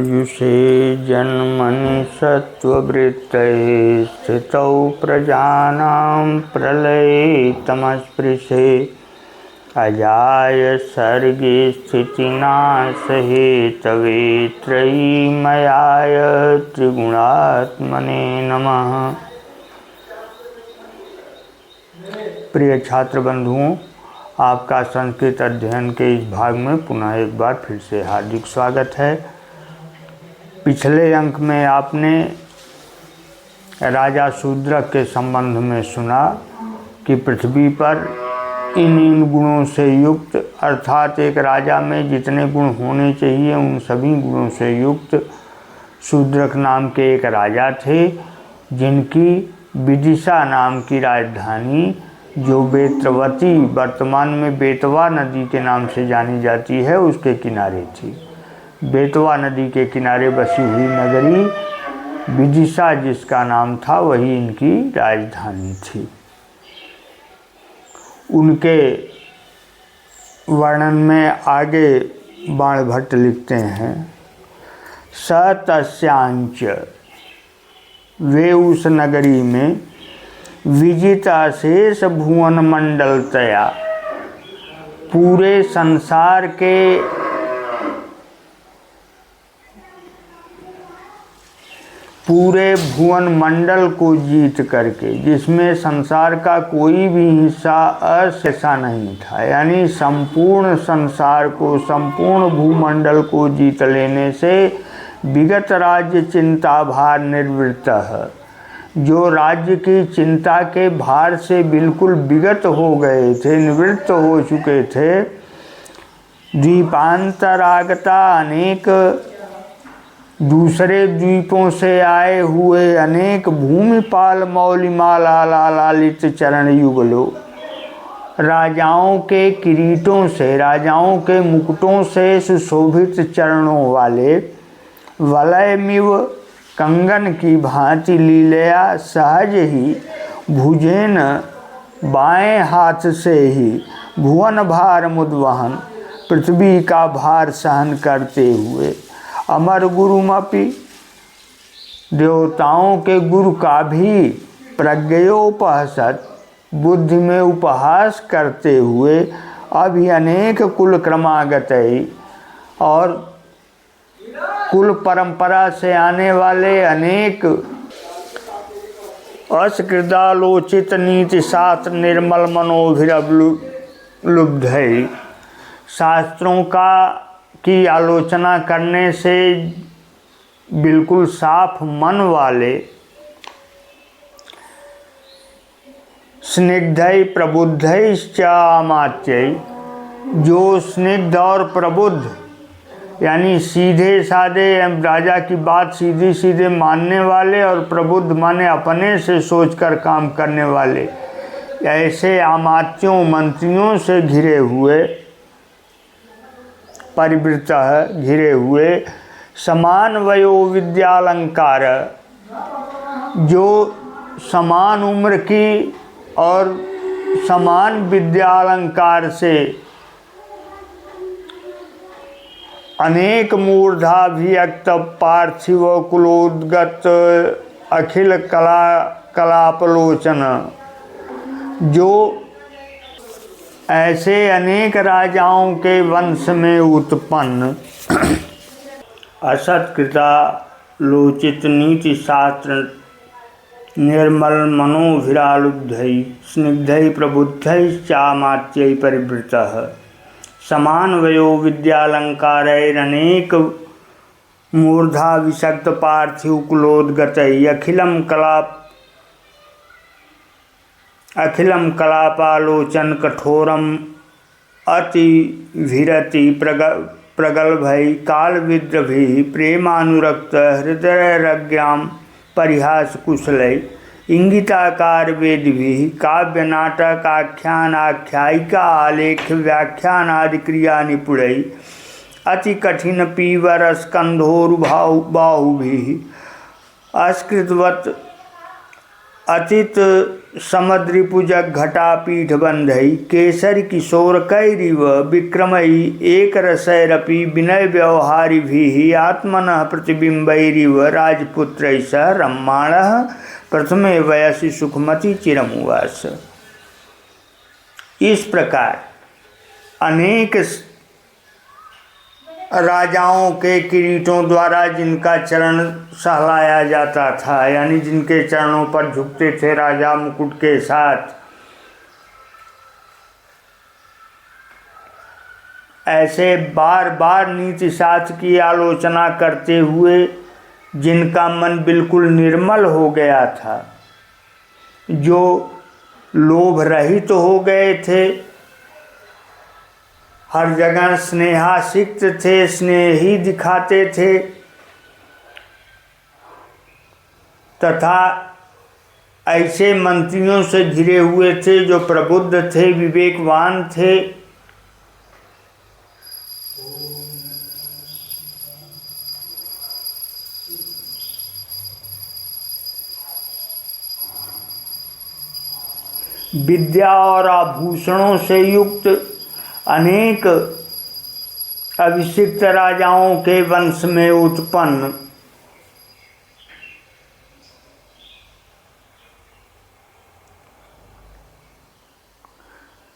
आयुषे जन्मनि सत्त्ववृत्तये स्थितौ प्रजानां प्रलये तमस्पृशे अजाय सर्गे स्थितिनाशहेतवे त्रयीमयाय त्रिगुणात्मने नमः। प्रिय छात्र बंधुओं, आपका संस्कृत अध्ययन के इस भाग में पुनः एक बार फिर से हार्दिक स्वागत है। पिछले अंक में आपने राजा शूद्रक के संबंध में सुना कि पृथ्वी पर इन गुणों से युक्त, अर्थात एक राजा में जितने गुण होने चाहिए उन सभी गुणों से युक्त शूद्रक नाम के एक राजा थे, जिनकी विदिशा नाम की राजधानी, जो बेतवती, वर्तमान में बेतवा नदी के नाम से जानी जाती है, उसके किनारे थी। बेतवा नदी के किनारे बसी हुई नगरी विदिशा जिसका नाम था, वही इनकी राजधानी थी। उनके वर्णन में आगे बाणभट्ट लिखते हैं, स तस्यांच, वे उस नगरी में विजिता शेष भुवन मंडलतया, पूरे संसार पूरे भुवन मंडल को जीत करके, जिसमें संसार का कोई भी हिस्सा ऐसा नहीं था, यानी संपूर्ण संसार को, संपूर्ण भूमंडल को जीत लेने से विगत राज्य चिंता भार निवृत्त है, जो राज्य की चिंता के भार से बिल्कुल विगत हो गए थे, निवृत्त हो चुके थे। द्वीपांतरागता, अनेक दूसरे द्वीपों से आए हुए अनेक भूमिपाल मौलिमाला लालित चरण युगलों, राजाओं के किरीटों से, राजाओं के मुकुटों से सुशोभित चरणों वाले, वलयमिव, कंगन की भांति लीलया सहज ही, भुजेन, बाएं हाथ से ही, भुवन भार मुद्वहन, पृथ्वी का भार सहन करते हुए, अमर गुरुमपि, देवताओं के गुरु का भी, प्रज्ञयोपहसत, बुद्धि में उपहास करते हुए, अभी अनेक कुल क्रमागतई, और कुल परंपरा से आने वाले अनेक असकृदालोचित नीति शास्त्र निर्मल मनोभिरवलुब्धै, शास्त्रों की आलोचना करने से बिल्कुल साफ मन वाले, स्निग्धै प्रबुद्धैश्च आमात्यै, जो स्निग्ध और प्रबुद्ध, यानी सीधे साधे, राजा की बात सीधी सीधे मानने वाले, और प्रबुद्ध माने अपने से सोचकर काम करने वाले, ऐसे आमात्यों, मंत्रियों से घिरे हुए, परिवृत है, घिरे हुए, समान वयो विद्यालंकार, जो समान उम्र की और समान विद्यालंकार से, अनेक मूर्धाभिव्यक्त पार्थिव कुलोद्गत अखिल कलापलोचन, जो ऐसे अनेक राजाओं के वंश में उत्पन्न असत्कृता लोचित नीति शास्त्र निर्मल मनोभिरालुब्धै स्निग्धै प्रबुद्धैश्चामात्यै परिवृतः, समान वयो विद्यालंकारैरनेक मूर्धाभिषक्त पार्थिव कुलोद्गतै अखिलम कलापालोचन कठोरम अतिभिरति प्रगल्भै कालविद्रभिः प्रेमानुरक्त हृदयरज्ञां परिहास कुशलै इंगिताकार वेदिभिः काव्य नाटक आख्यान आख्यायिका आलेख व्याख्यान आदि क्रिया निपुणै अति कठिन पीवर स्कंधोरुबाहुभिः अस्कृतवत अतित समुद्रिपुजक घटा पीठ बंधई केसरी किशोर कैरिव विक्रमई एक रसैरपि विनय व्यवहारी भी आत्मनः प्रतिबिंबैरिव राजपुत्र स रम्माण प्रथमे वयसि सुखमति चिरमुवास। इस प्रकार अनेक राजाओं के किरीटों द्वारा जिनका चरण सहलाया जाता था, यानी जिनके चरणों पर झुकते थे राजा मुकुट के साथ, ऐसे बार बार नीति शास्त्र की आलोचना करते हुए जिनका मन बिल्कुल निर्मल हो गया था, जो लोभ रहित हो गए थे, हर जगह स्नेहासिक्त थे, स्नेह ही दिखाते थे, तथा ऐसे मंत्रियों से घिरे हुए थे जो प्रबुद्ध थे, विवेकवान थे, विद्या और आभूषणों से युक्त अनेक अभिषिक्त राजाओं के वंश में उत्पन्न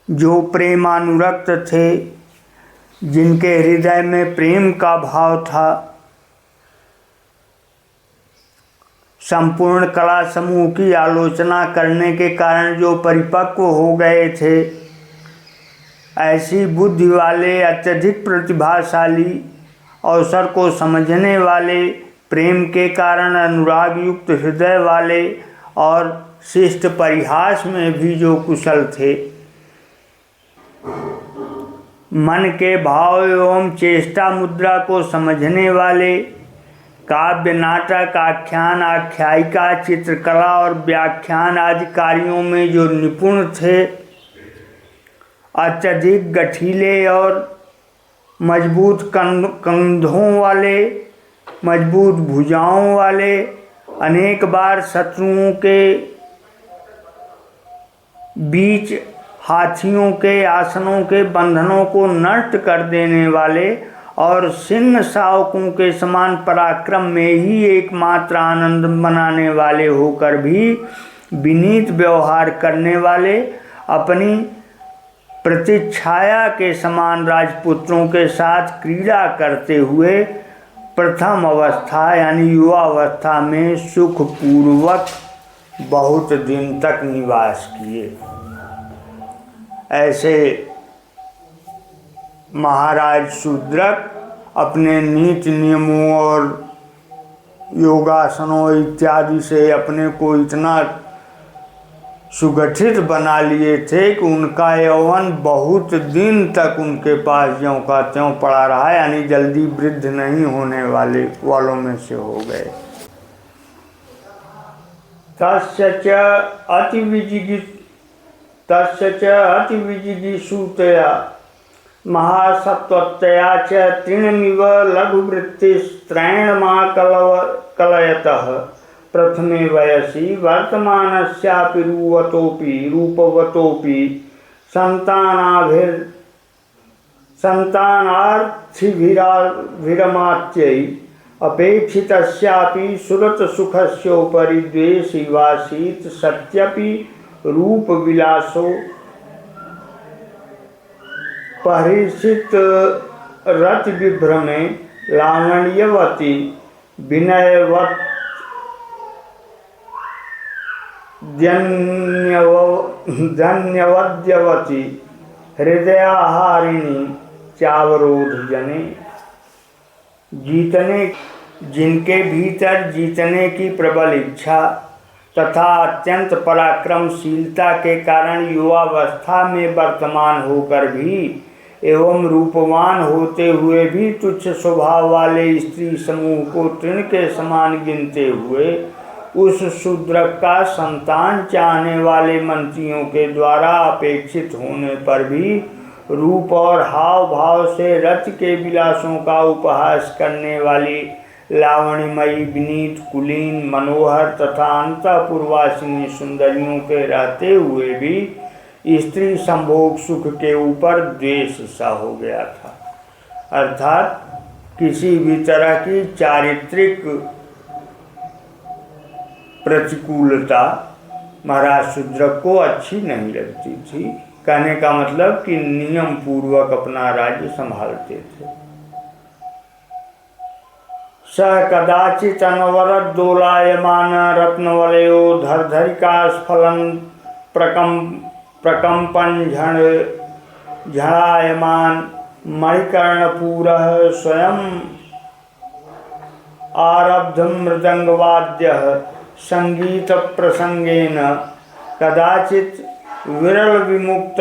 जो प्रेमानुरक्त थे, जिनके हृदय में प्रेम का भाव था, संपूर्ण कला समूह की आलोचना करने के कारण जो परिपक्व हो गए थे, ऐसी बुद्धि वाले, अत्यधिक प्रतिभाशाली, अवसर को समझने वाले, प्रेम के कारण अनुराग युक्त हृदय वाले और शिष्ट परिहास में भी जो कुशल थे, मन के भाव एवं चेष्टा मुद्रा को समझने वाले, काव्य, नाटक, आख्यान, आख्यायिका, चित्रकला और व्याख्यान आदि कार्यों में जो निपुण थे, अत्यधिक गठीले और मजबूत कंधों वाले, मजबूत भुजाओं वाले, अनेक बार शत्रुओं के बीच हाथियों के आसनों के बंधनों को नष्ट कर देने वाले और सिंह शावकों के समान पराक्रम में ही एकमात्र आनंद मनाने वाले होकर भी विनीत व्यवहार करने वाले, अपनी प्रतिच्छाया के समान राजपुत्रों के साथ क्रीड़ा करते हुए प्रथम अवस्था यानी युवावस्था में सुखपूर्वक बहुत दिन तक निवास किए। ऐसे महाराज शूद्रक अपने नीति नियमों और योगासनों इत्यादि से अपने को इतना सुगठित बना लिए थे कि उनका यौवन बहुत दिन तक उनके पास ज्यों का त्यों पड़ा रहा, यानी जल्दी वृद्ध नहीं होने वालों में से हो गए। तस्य च अतिविजिगीषुतया महासत्वतया च तृणमिव लघुवृत्तिस्त्रैणमाकलयतः प्रथमे वयसि वर्तमानस्यापि रूपवतोपि संतानार्थिभिरमात्यै अपेक्षितस्यापि सुरतसुखस्योपरि द्वेषीवासीत् सत्यपि रूपविलासो परिचित रतिविभ्रमे लावण्यवती धन्यवद्यवती हृदयाहारिणी चावरोध जने। जिनके भीतर जीतने की प्रबल इच्छा तथा अत्यंत पराक्रमशीलता के कारण युवावस्था में वर्तमान होकर भी एवं रूपवान होते हुए भी तुच्छ स्वभाव वाले स्त्री समूह को तृण के समान गिनते हुए उस शूद्रक का संतान चाहने वाले मंत्रियों के द्वारा अपेक्षित होने पर भी रूप और हाव भाव से रति के विलासों का उपहास करने वाली लावण्यमयी, विनीत, कुलीन, मनोहर तथा अंतःपुरवासिनी सुंदरियों के रहते हुए भी स्त्री संभोग सुख के ऊपर द्वेष सा हो गया था। अर्थात किसी भी तरह की चारित्रिक प्रतिकूलता महाराज शूद्रक को अच्छी नहीं लगती थी। कहने का मतलब कि नियम पूर्वक अपना राज्य संभालते थे। स कदाचित अनवरत दोलायमान रत्नवलयो धरधरिका स्फलन प्रकंपन झड़ायमान मणिकर्णपूरः स्वयं आरब्ध मृदंगवाद्यः संगीत प्रसंगेन कदाचित विरल विमुक्त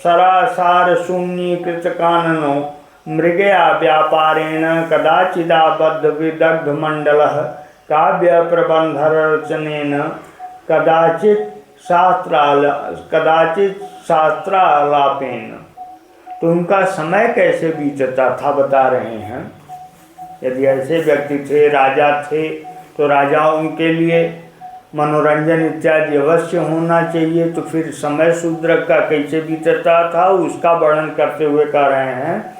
सरासार शून्यकृत काननो मृगया व्यापारेण कदाचिदाबद्ध विदग्ध मंडलः काव्य प्रबंध रचनेन कदाचित शास्त्रालापेन। तो उनका समय कैसे बीतता था बता रहे हैं। यदि ऐसे व्यक्ति थे, राजा थे, तो राजाओं के लिए मनोरंजन इत्यादि अवश्य होना चाहिए। तो फिर समय शूद्रक का कैसे बीतता था उसका वर्णन करते हुए कह रहे हैं,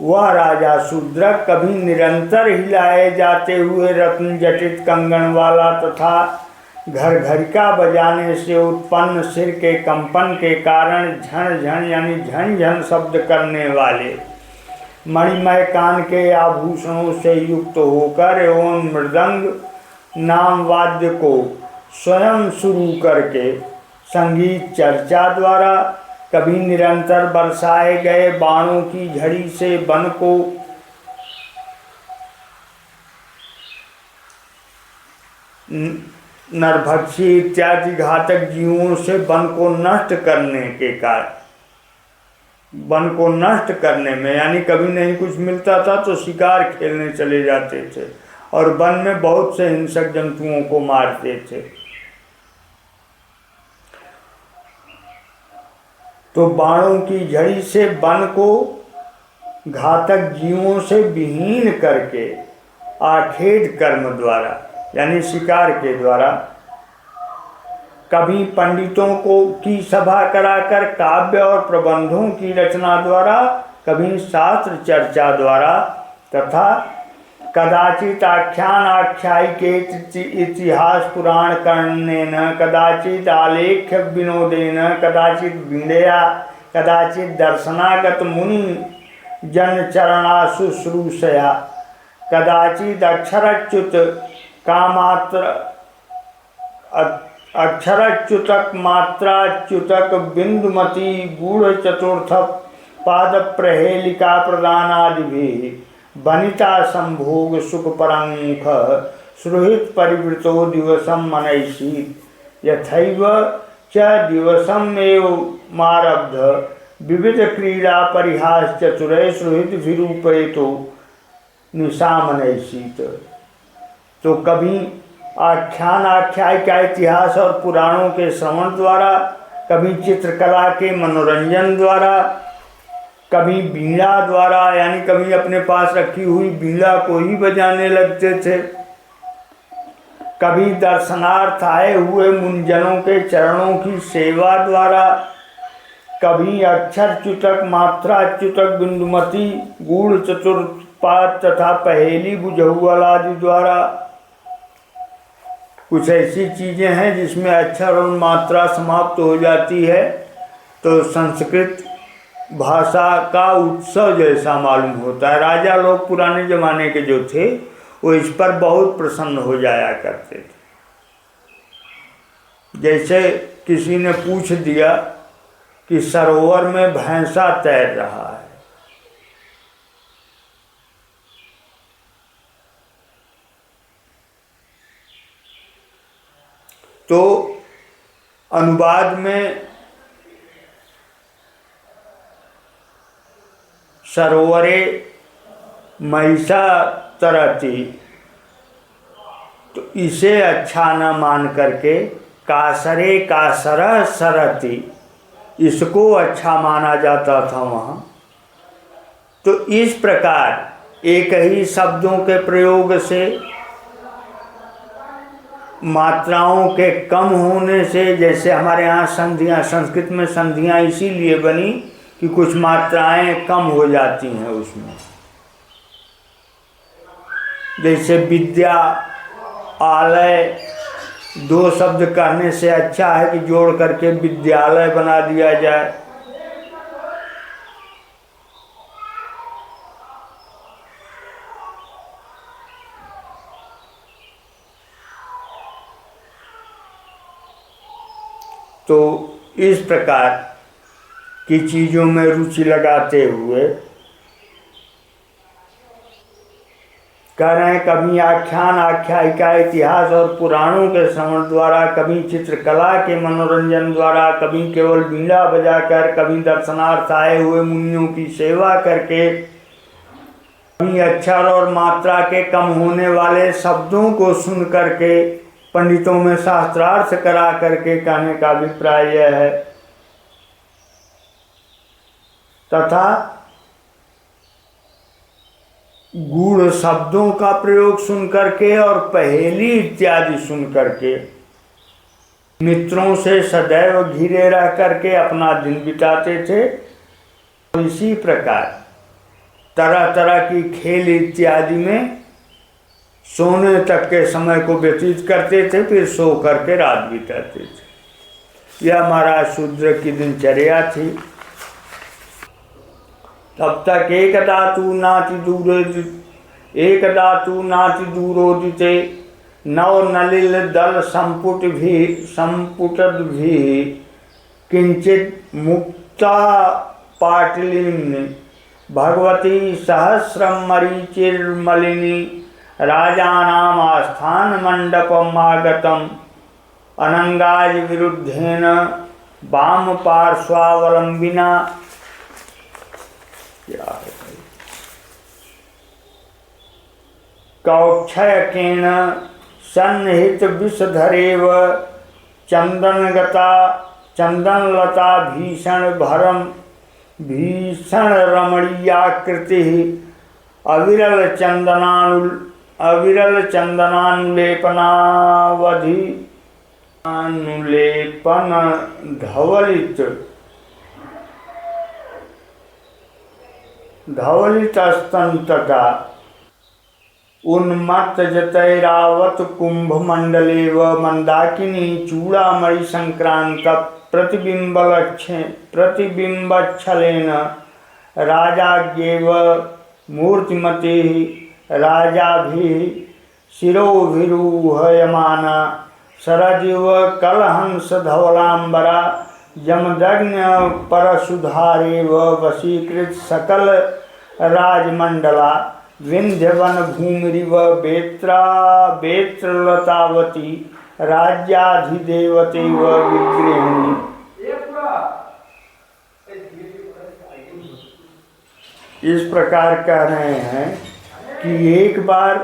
वह राजा शूद्रक कभी निरंतर हिलाए जाते हुए रत्न जटित कंगन वाला तथा घर घरिका बजाने से उत्पन्न सिर के कंपन के कारण झण झण यानी झन झन शब्द करने वाले मणिमय कान के आभूषणों से युक्त होकर एवं मृदंग नाम वाद्य को स्वयं शुरू करके संगीत चर्चा द्वारा कभी निरंतर बरसाए गए बाणों की झड़ी से वन को नरभक्षी इत्यादि घातक जीवों से वन को नष्ट करने के कारण, वन को नष्ट करने में यानी कभी नहीं कुछ मिलता था तो शिकार खेलने चले जाते थे और वन में बहुत से हिंसक जंतुओं को मारते थे। तो बाणों की झड़ी से वन को घातक जीवों से विहीन करके आखेट कर्म द्वारा यानी शिकार के द्वारा कभी पंडितों को की सभा कराकर काव्य और प्रबंधों की रचना द्वारा, कभी शास्त्र चर्चा द्वारा तथा कदाचित आख्यान आख्यायिके इतिहास पुराण कर्णेन कदाचित आलेख्य विनोदेन कदाचित वीणया कदाचित दर्शनागत मुनि जनचरणाशुश्रूषया कदाचित अक्षरच्युत कामात्र अक्षरच्युतक मात्राच्युतक बिंदुमती गूढ़ चतुर्थ पाद प्रहेलिका प्रदानादि भी वनिता संभोग सुख परमुख सुहृत परिवृतो दिवसम मनैषीत् यथैव च दिवसमेव मारब्ध विविध क्रीड़ा परिहास चतुरे सुहृत विरूपेतो निशामनैषीत्। तो कभी आख्यान आख्याय का इतिहास और पुराणों के श्रवण द्वारा, कभी चित्रकला के मनोरंजन द्वारा, कभी बीड़ा द्वारा यानी कभी अपने पास रखी हुई बीड़ा को ही बजाने लगते थे, कभी दर्शनार्थ आए हुए मुनिजनों के चरणों की सेवा द्वारा, कभी अक्षर च्युतक मात्रा च्युतक बिंदुमती गूढ़ चतुर्पाद तथा पहेली बुझौल आदि द्वारा। कुछ ऐसी चीज़ें हैं जिसमें अक्षर और मात्रा समाप्त हो जाती है तो संस्कृत भाषा का उत्सव जैसा मालूम होता है। राजा लोग पुराने ज़माने के जो थे वो इस पर बहुत प्रसन्न हो जाया करते थे। जैसे किसी ने पूछ दिया कि सरोवर में भैंसा तैर रहा है, तो अनुवाद में सरोवरे महिषा तरती, तो इसे अच्छा न मान करके कासरे कासर सरती इसको अच्छा माना जाता था वहाँ। तो इस प्रकार एक ही शब्दों के प्रयोग से, मात्राओं के कम होने से, जैसे हमारे यहाँ संधियाँ, संस्कृत में संधियाँ इसीलिए बनी कि कुछ मात्राएं कम हो जाती हैं उसमें। जैसे विद्या, आलय, दो शब्द कहने से अच्छा है कि जोड़ करके विद्यालय बना दिया जाए। तो इस प्रकार की चीज़ों में रुचि लगाते हुए कह रहे हैं, कभी आख्यान, आख्यायिका, इतिहास और पुराणों के श्रवण द्वारा, कभी चित्रकला के मनोरंजन द्वारा, कभी केवल बीड़ा बजाकर, कभी दर्शनार्थ आए हुए मुनियों की सेवा करके, कभी अक्षर और मात्रा के कम होने वाले शब्दों को सुन करके, पंडितों में शास्त्रार्थ करा करके, कहने का अभिप्राय यह है। तथा गूढ़ शब्दों का प्रयोग सुन करके और पहेली इत्यादि सुन करके मित्रों से सदैव घिरे रह करके अपना दिन बिताते थे। इसी प्रकार तरह तरह की खेल इत्यादि में सोने तक के समय को व्यतीत करते थे, फिर सो करके रात बिताते थे। यह महाराज शूद्र की दिनचर्या थी। तब तक एकदा तू नाति दूरोदिते नव नलिल दल संपुटद भी किंचित मुक्ता पाटलिनी भगवती सहस्रम मरीचिर्मलिनी राजानाम आस्थान मंडपमागतम अनंगाज विरुद्धेन वाम पार्श्वावलंबिना। क्या है भाई? कौक्षयकेन सन्निहित विषधरेव चंदनलता भीषण रमणीयाकृति अविरल चंदनानुलेपनावधि धवलित स्तंतता उन्मत्त जतैरावत कुंभ मंडलेव मंदाकिनी चूड़ामणि संक्रांत प्रतिबिंबच्छलेन राजाज्ञेव मूर्तिमति राजाभिः शिरोभिरूहयमाना सरजिव कलहंस धवलांबरा यमदग्न परशुधारेव वशीकृत सकल राजमंडला विंध्यवन भूमिरिव बेत्रलतावती राज्याधिदेवतेव विग्रहिणी। इस प्रकार कह रहे हैं कि एक बार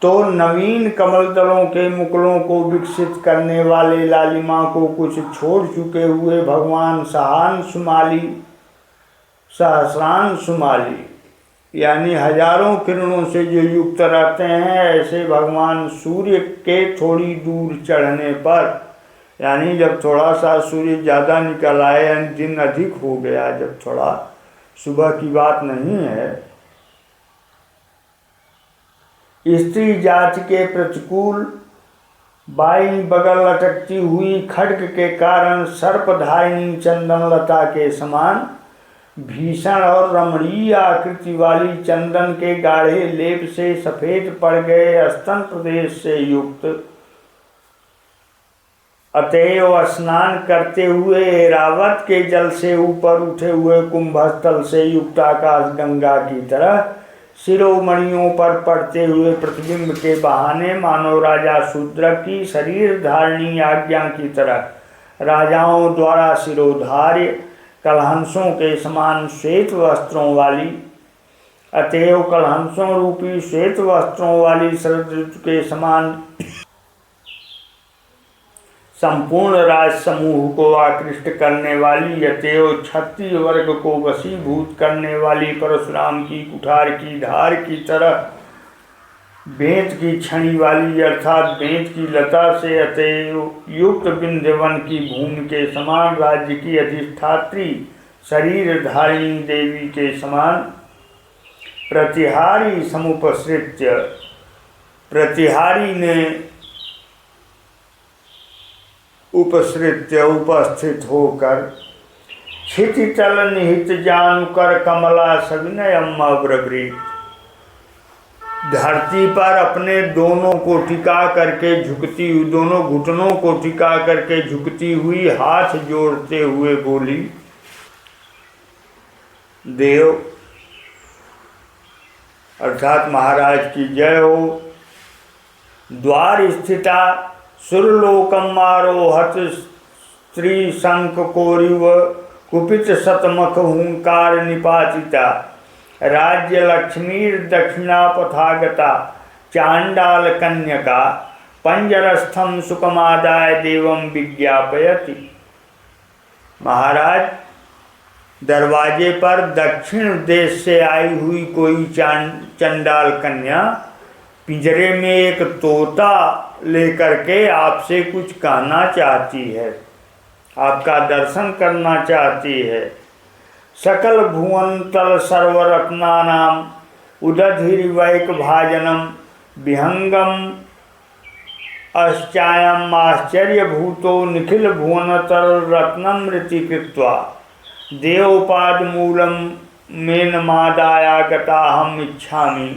तो नवीन कमल दलों के मुकुलों को विकसित करने वाले लालिमा को कुछ छोड़ चुके हुए भगवान सहस्रांशुमाली यानी हजारों किरणों से जो युक्त रहते हैं, ऐसे भगवान सूर्य के थोड़ी दूर चढ़ने पर, यानी जब थोड़ा सा सूर्य ज़्यादा निकल आए, यानी दिन अधिक हो गया, जब थोड़ा सुबह की बात नहीं है, स्त्री जाति के प्रतिकूल बाईं बगल लटकती हुई खड्ग के कारण सर्पधारिणी चंदनलता के समान भीषण और रमणीय आकृति वाली चंदन के गाढ़े लेप से सफेद पड़ गए स्तन प्रदेश से युक्त, अतएव स्नान करते हुए ऐरावत के जल से ऊपर उठे हुए कुंभस्थल से युक्त आकाश गंगा की तरह शिरोमणियों पर पड़ते हुए प्रतिबिंब के बहाने मानो राजा शूद्र की शरीर धारणी आज्ञा की तरह राजाओं द्वारा शिरोधार्य कलहंसों के समान श्वेत वस्त्रों वाली, अतएव कलहंसों रूपी श्वेत वस्त्रों वाली शरद ऋतु के समान संपूर्ण राज समूह को आकृष्ट करने वाली, अतएव क्षत्रिय वर्ग को वशीभूत करने वाली, परशुराम की कुठार की धार की तरह बेंत की छड़ी वाली अर्थात बेंत की लता से अतएव युक्त विंध्यवन की भूमि के समान, राज्य की अधिष्ठात्री शरीर धारिणी देवी के समान, प्रतिहारी समुपसृत्य, प्रतिहारी ने उपसृत्य उपस्थित होकर, क्षितितल निहित जानुकर कमला सविनयम अब्रवीत, धरती पर अपने दोनों को टिका करके झुकती हुई, दोनों घुटनों को टिका करके झुकती हुई हाथ जोड़ते हुए बोली, देव अर्थात महाराज की जय हो। द्वार स्थिता सुरलोकम आरोहत स्त्री शंख कोरिव कुपित शतमख हुंकार निपातिता, राज्य लक्ष्मीर दक्षिणापथागता चांडाल कन्यका, पंजरस्थम सुकमादाय देवम विज्ञापयति। महाराज, दरवाजे पर दक्षिण देश से आई हुई कोई चंडाल कन्या पिंजरे में एक तोता लेकर के आपसे कुछ कहना चाहती है, आपका दर्शन करना चाहती है। सकल भुवन तल सर्वरत्नानाम उदधिर्वैक भाजनम विहंगम अश्चायम आश्चर्य भूतो निखिल भुवन तल रत्नम ऋति कृत्वा देवपाद मूलम मेनमादाया गता हम इच्छामि।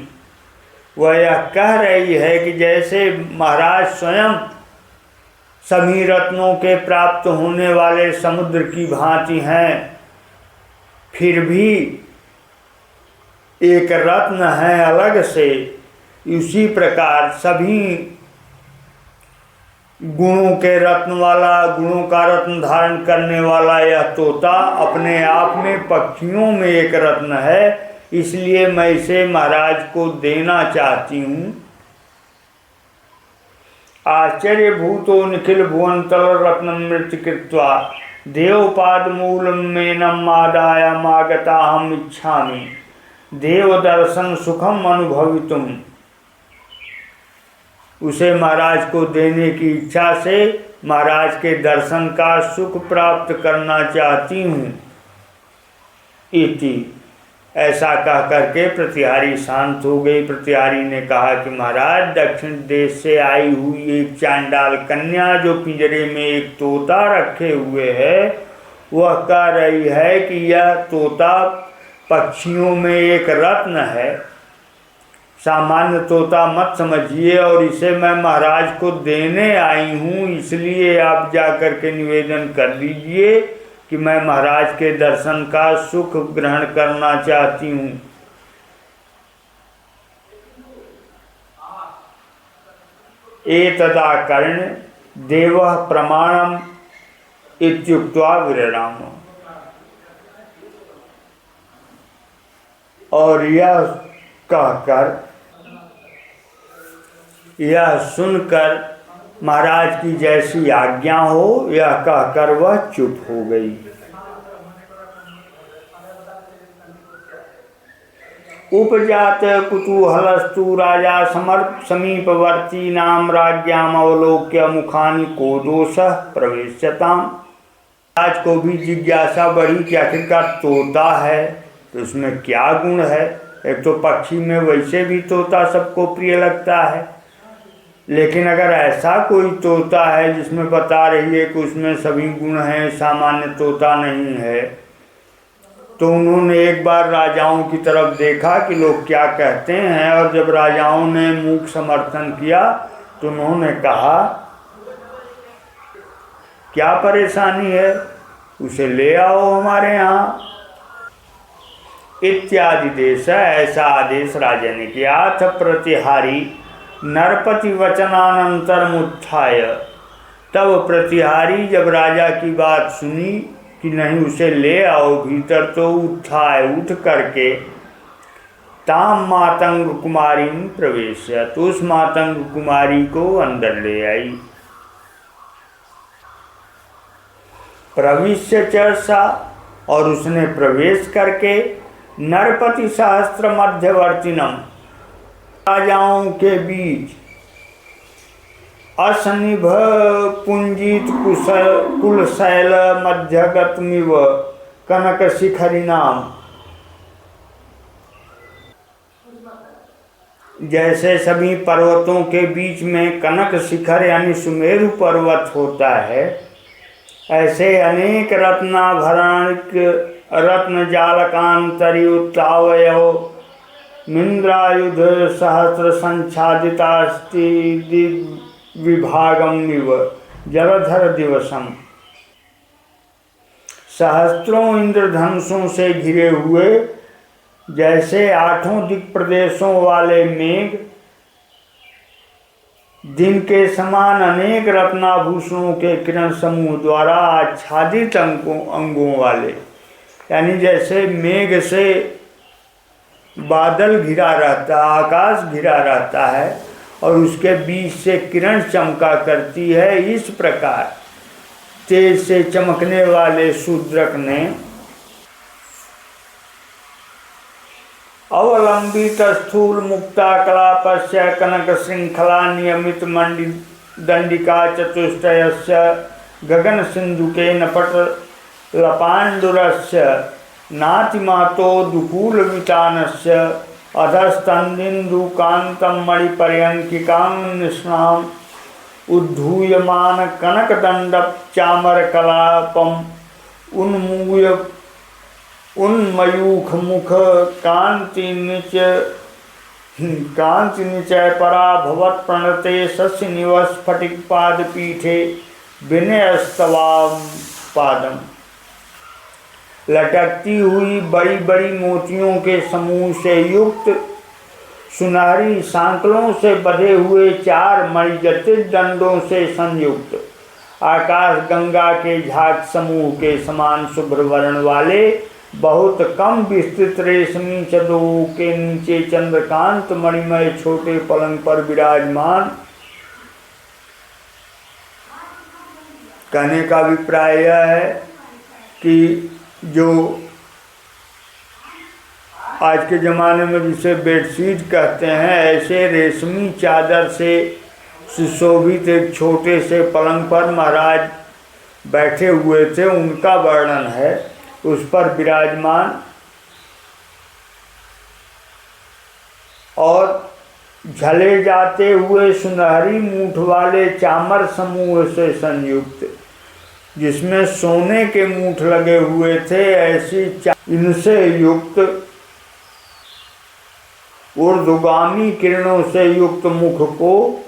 वह यह कह रही है कि जैसे महाराज स्वयं सभी रत्नों के प्राप्त होने वाले समुद्र की भांति हैं, फिर भी एक रत्न है अलग से, उसी प्रकार सभी गुणों के रत्न वाला, गुणों का रत्न धारण करने वाला यह तोता अपने आप में पक्षियों में एक रत्न है, इसलिए मैं इसे महाराज को देना चाहती हूँ। आश्चर्य भूतो निखिल भुवन तल रत्न मृत कृत्वा देवपाद मूल मेनम आदाय मागता हम इच्छामि, देव दर्शन सुखम अनुभवितुम। उसे महाराज को देने की इच्छा से महाराज के दर्शन का सुख प्राप्त करना चाहती हूँ। इति ऐसा कह करके प्रतिहारी शांत हो गई। प्रतिहारी ने कहा कि महाराज, दक्षिण देश से आई हुई एक चांडाल कन्या जो पिंजरे में एक तोता रखे हुए है, वह कह रही है कि यह तोता पक्षियों में एक रत्न है, सामान्य तोता मत समझिए, और इसे मैं महाराज को देने आई हूँ, इसलिए आप जा कर के निवेदन कर दीजिए कि मैं महाराज के दर्शन का सुख ग्रहण करना चाहती हूँ। एतदा कर्ण देवः प्रमाणम इत्युक्त्वा विरराम। और यह कहकर, यह सुनकर महाराज की जैसी आज्ञा हो, यह कहकर वह चुप हो गई। उपजात कुतूहलस्तु राजा समीपवर्ती नाम राज्ञाम अवलोक्य मुखानि को दोषः प्रवेश्यताम। राज को भी जिज्ञासा बढ़ी कि आखिरकार तोता है तो उसमें क्या गुण है। एक तो पक्षी में वैसे भी तोता सबको प्रिय लगता है, लेकिन अगर ऐसा कोई तोता है जिसमें बता रही है कि उसमें सभी गुण हैं, सामान्य तोता नहीं है, तो उन्होंने एक बार राजाओं की तरफ देखा कि लोग क्या कहते हैं, और जब राजाओं ने मूक समर्थन किया तो उन्होंने कहा क्या परेशानी है, उसे ले आओ हमारे यहाँ इत्यादि देश। ऐसा आदेश राजा ने किया। अथ प्रतिहारी नरपति वचनानंतर मुत्थाय। तब प्रतिहारी जब राजा की बात सुनी कि नहीं उसे ले आओ भीतर, तो उठाए, उठ करके ताम मातंग कुमारी प्रवेश, तो उस मातंग कुमारी को अंदर ले आई। प्रविश्य च सा, और उसने प्रवेश करके नरपति सहस्त्र मध्यवर्तिनम, राजाओं के बीच असनिभ पुंजित कुलशैल मध्यगतमिव कनक शिखरी नाम, जैसे सभी पर्वतों के बीच में कनक शिखर यानी सुमेरु पर्वत होता है, ऐसे अनेक रत्नाभरणिक रत्न जालकांतरियुक्तावयव मिंद्रायुध सहस्र संच्छादितास्ति विभागम निव जलधर दिवसम। सहस्त्रों इंद्रधनुषों से घिरे हुए जैसे आठों दिक् प्रदेशों वाले मेघ दिन के समान अनेक रत्नाभूषणों के किरण समूह द्वारा आच्छादित अंगों वाले, यानी जैसे मेघ से बादल घिरा रहता, आकाश घिरा रहता है और उसके बीच से किरण चमका करती है, इस प्रकार तेज से चमकने वाले शूद्रक ने अवलंबित स्थूल मुक्ता कलापस्य कनक श्रृंखला नियमित मंडी दंडिका चतुष्टयस्य गगन सिंधुके नपट लपांडुरस्य नातिमातो दुकूल वितानस्य अधस्तंदिन्दुकांतं मणिपर्यंकिकां निष्णाम उद्धूयमान कनकदंड चामर कलापम उन्मयूख मुख कांति निचय परा भवत प्रणते शस्य निवस स्फटिक पाद पीठे विनयस्तवाम पादम। लटकती हुई बड़ी बड़ी मोतियों के समूह से युक्त सुनहरी सांकलों से बंधे हुए चार मणिगतित दंडों से संयुक्त आकाश गंगा के झाग समूह के समान शुभ्र वर्ण वाले बहुत कम विस्तृत रेशमी चदरों के नीचे चंद्रकांत मणिमय छोटे पलंग पर विराजमान। कहने का अभिप्राय यह है कि जो आज के ज़माने में जिसे बेडशीट कहते हैं, ऐसे रेशमी चादर से सुशोभित एक छोटे से पलंग पर महाराज बैठे हुए थे, उनका वर्णन है। उस पर विराजमान और झले जाते हुए सुनहरी मूठ वाले चामर समूह से संयुक्त, जिसमें सोने के मूठ लगे हुए थे, ऐसी इनसे युक्त ऊर्ध्वगामी किरणों से युक्त मुख को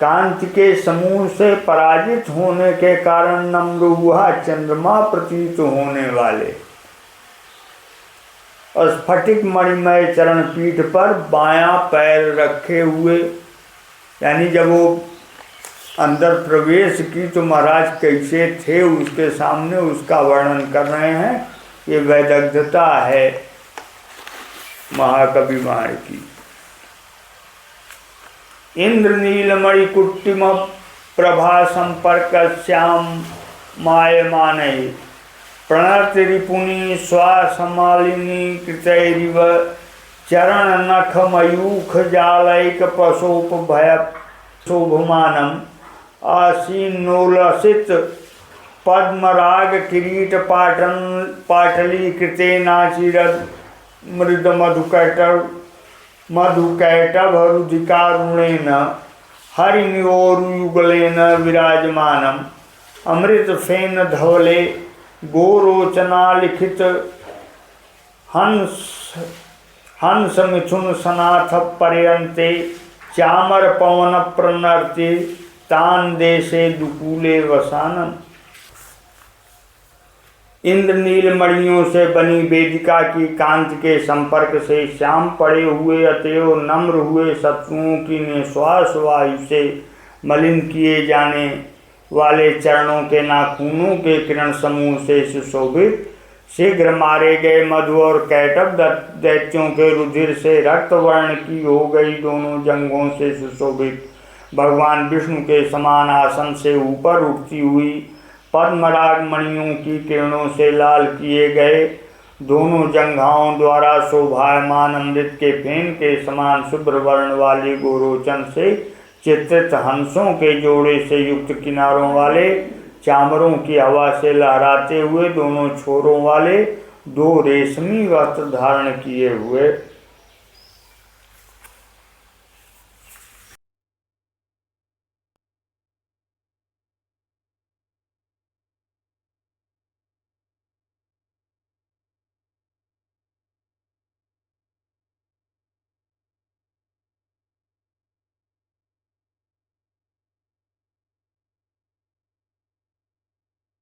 कांति के समूह से पराजित होने के कारण नम्र हुआ चंद्रमा प्रतीत होने वाले स्फटिक मणिमय चरण पीठ पर बायां पैर रखे हुए, यानी जब वो अंदर प्रवेश की तो महाराज कैसे थे उसके सामने उसका वर्णन कर रहे हैं। ये वैदग्ध्यता है महाकवि मार की। इंद्र नीलमणि कुट्टिम प्रभा संपर्क श्याम मायमाने प्रणति रिपुनि स्वासमालिनी कृतैरिव चरण नख मयूख जालैक पशोप भय शोभमानम आसीनोलसित पद्मराग किरीट पाटली कृतेनाचिरद मृद मधुकैटभरुधिकारुणेन हरिनिवोरुयुगलेन विराजमानम अमृत फेन धवले गोरोचनालिखित हंस मिथुन सनाथ पर्यन्ते चामर पवन प्रणर्ति तान देशे दुकूले वसानम। इंद्रनील मणियों से बनी वेदिका की कांति के संपर्क से श्याम पड़े हुए अतएव नम्र हुए शत्रुओं की निश्वास वायु से मलिन किए जाने वाले चरणों के नाखूनों के किरण समूह से सुशोभित शीघ्र मारे गए मधु और कैटभ दैत्यों के रुधिर से रक्त वर्ण की हो गई दोनों जंघों से सुशोभित भगवान विष्णु के समान आसन से ऊपर उठती हुई पद्मराग मणियों की किरणों से लाल किए गए, दोनों जंघाओं द्वारा शोभायमान अमृत के फेन के समान शुभ्र वर्ण वाली गोरोचन से चित्रित हंसों के जोड़े से युक्त किनारों वाले, चामरों की हवा से लहराते हुए दोनों छोरों वाले, दो रेशमी वस्त्र धारण किए हुए